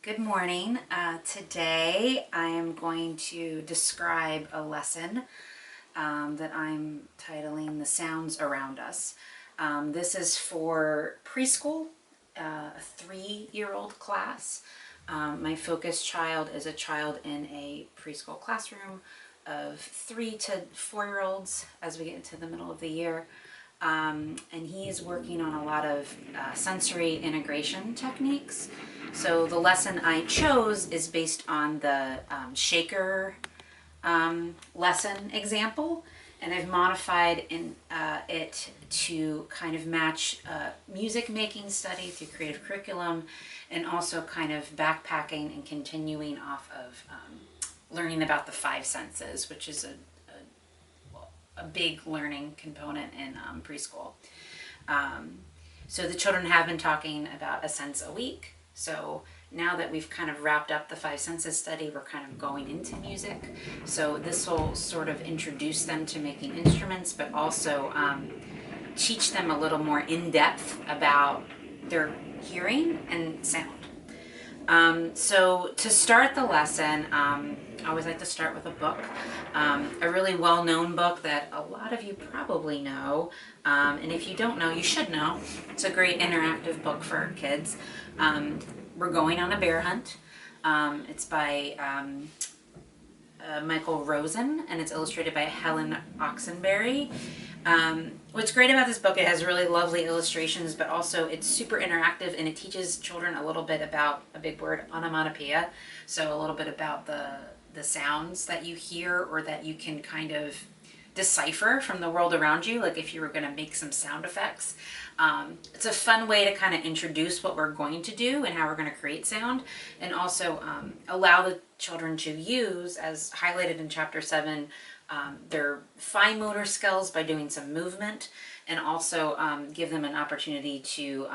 Good morning. Today I am going to describe a lesson that I'm titling The Sounds Around Us. This is for preschool, a 3-year-old class. My focus child is a child in a preschool classroom of 3 to 4-year-olds as we get into the middle of the year. And he is working on a lot of sensory integration techniques. So the lesson I chose is based on the shaker lesson example, and I've modified it to kind of match music making study through creative curriculum, and also kind of backpacking and continuing off of learning about the 5 senses, which is a big learning component in preschool. So the children have been talking about a sense a week. So now that we've kind of wrapped up the 5 senses study, we're kind of going into music. So this will sort of introduce them to making instruments, but also teach them a little more in depth about their hearing and sound. So to start the lesson, I always like to start with a book, a really well-known book that a lot of you probably know, and if you don't know, you should know. It's a great interactive book for kids. We're Going on a Bear Hunt. It's by Michael Rosen, and it's illustrated by Helen Oxenberry. What's great about this book, it has really lovely illustrations, but also it's super interactive, and it teaches children a little bit about a big word, onomatopoeia. So a little bit about the sounds that you hear or that you can kind of decipher from the world around you, like if you were going to make some sound effects. It's a fun way to kind of introduce what we're going to do and how we're going to create sound, and also allow the children to use, as highlighted in chapter 7, their fine motor skills by doing some movement, and also give them an opportunity to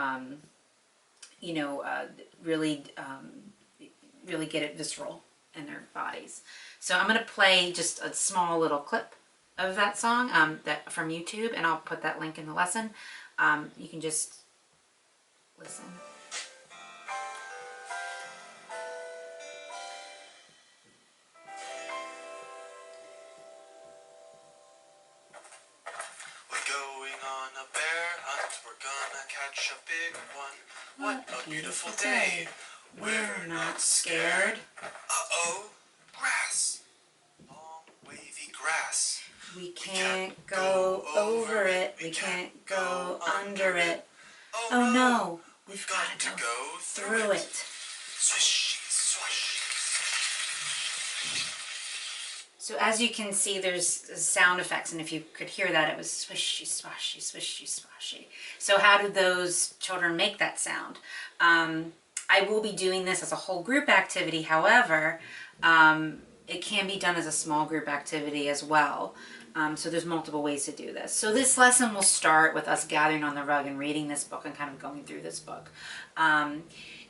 really get it visceral in their bodies. So I'm going to play just a small little clip of that song that from YouTube, and I'll put that link in the lesson. You can just listen. We're going on a bear hunt, we're gonna catch a big one. What a beautiful day, we're not scared. Uh-oh, grass, long wavy grass. We can't go over it, we can't go under it. Oh no, we've got to go through it. Swishy, swash. So as you can see, there's sound effects, and if you could hear that, it was swishy, swashy, swishy, swashy. So how do those children make that sound? I will be doing this as a whole group activity. However, it can be done as a small group activity as well. So there's multiple ways to do this. So this lesson will start with us gathering on the rug and reading this book and kind of going through this book.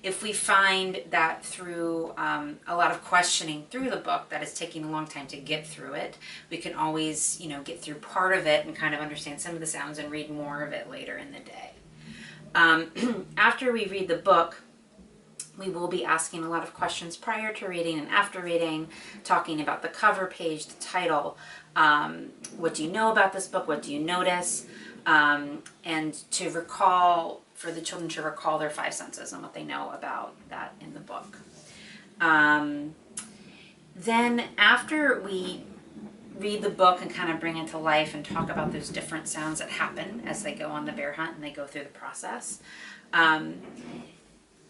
If we find that through a lot of questioning through the book that it's taking a long time to get through it, we can always, get through part of it and kind of understand some of the sounds and read more of it later in the day. After we read the book, we will be asking a lot of questions prior to reading and after reading, talking about the cover page, the title, what do you know about this book, what do you notice, and to recall, for the children to recall their 5 senses and what they know about that in the book. Then after we read the book and kind of bring it to life and talk about those different sounds that happen as they go on the bear hunt and they go through the process,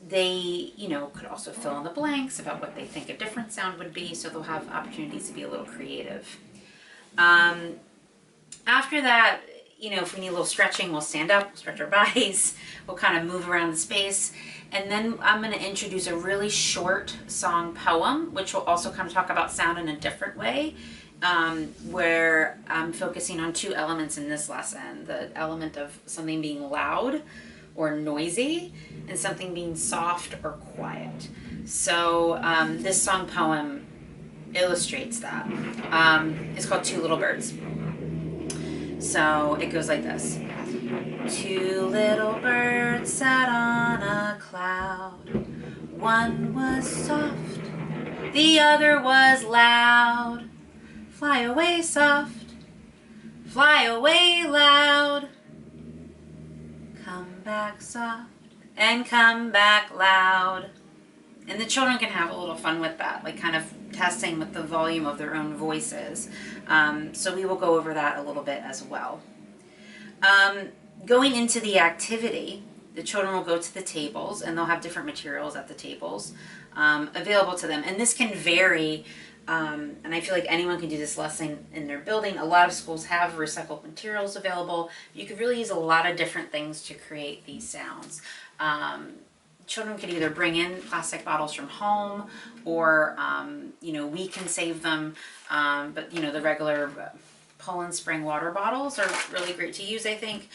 they, could also fill in the blanks about what they think a different sound would be, so they'll have opportunities to be a little creative. After that, if we need a little stretching, we'll stand up, we'll stretch our bodies, we'll kind of move around the space, and then I'm going to introduce a really short song poem, which will also kind of talk about sound in a different way, where I'm focusing on 2 elements in this lesson: the element of something being loud or noisy, and something being soft or quiet. So this song poem illustrates that. It's called 2 Little Birds. So it goes like this. 2 little birds sat on a cloud. One was soft, the other was loud. Fly away soft, fly away loud. Come back soft and come back loud. And the children can have a little fun with that, like kind of testing with the volume of their own voices. So we will go over that a little bit as well. Going into the activity, the children will go to the tables and they'll have different materials at the tables available to them. And this can vary, and I feel like anyone can do this lesson in their building. A lot of schools have recycled materials available. You could really use a lot of different things to create these sounds. Children could either bring in plastic bottles from home or, we can save them, but, the regular Poland Spring water bottles are really great to use, I think.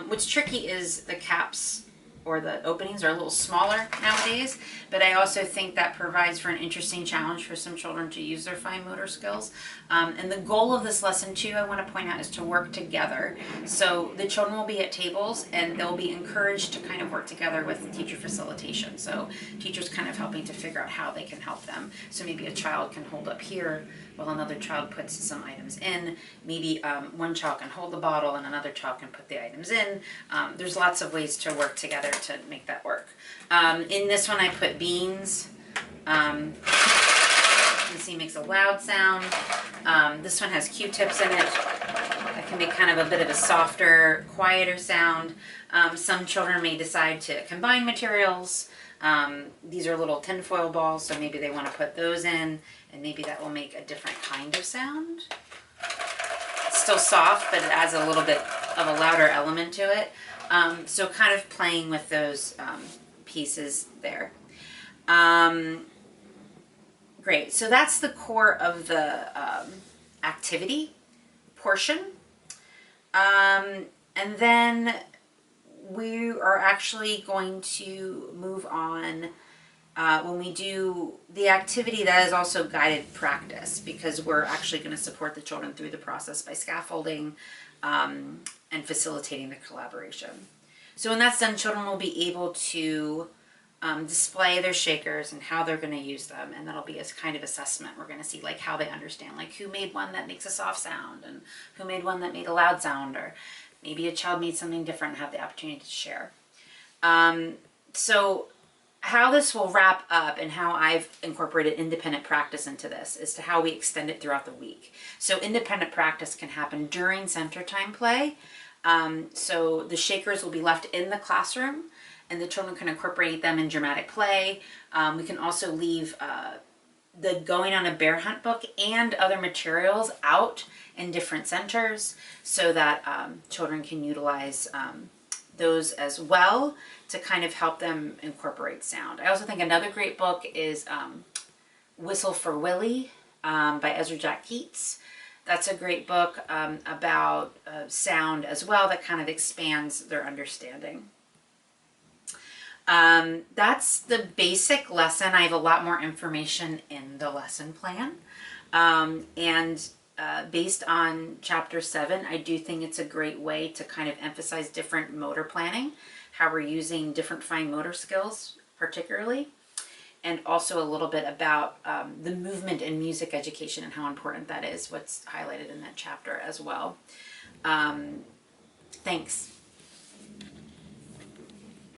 What's tricky is the caps or the openings are a little smaller nowadays, but I also think that provides for an interesting challenge for some children to use their fine motor skills. And the goal of this lesson too, I want to point out, is to work together. So the children will be at tables and they'll be encouraged to kind of work together with teacher facilitation. So teachers kind of helping to figure out how they can help them. So maybe a child can hold up here while another child puts some items in. Maybe one child can hold the bottle and another child can put the items in. There's lots of ways to work together to make that work. In this one I put beans. You can see it makes a loud sound. This one has Q-tips in it. That can make kind of a bit of a softer, quieter sound. Some children may decide to combine materials. These are little tinfoil balls, so maybe they want to put those in, and maybe that will make a different kind of sound. It's still soft, but it adds a little bit of a louder element to it. So kind of playing with those pieces there. Great, so that's the core of the activity portion. And then we are actually going to move on when we do the activity that is also guided practice, because we're actually going to support the children through the process by scaffolding and facilitating the collaboration. So when that's done, children will be able to display their shakers and how they're going to use them, and that'll be a kind of assessment. We're going to see like how they understand, like who made one that makes a soft sound and who made one that made a loud sound, or maybe a child made something different and have the opportunity to share. So how this will wrap up and how I've incorporated independent practice into this is to how we extend it throughout the week. So independent practice can happen during center time play. So the shakers will be left in the classroom and the children can incorporate them in dramatic play. We can also leave the Going on a Bear Hunt book and other materials out in different centers so that children can utilize those as well to kind of help them incorporate sound. I also think another great book is Whistle for Willie by Ezra Jack Keats. That's a great book about sound as well that kind of expands their understanding. That's the basic lesson. I have a lot more information in the lesson plan. Based on chapter 7, I do think it's a great way to kind of emphasize different motor planning, how we're using different fine motor skills particularly, and also a little bit about the movement in music education and how important that is, what's highlighted in that chapter as well. Thanks.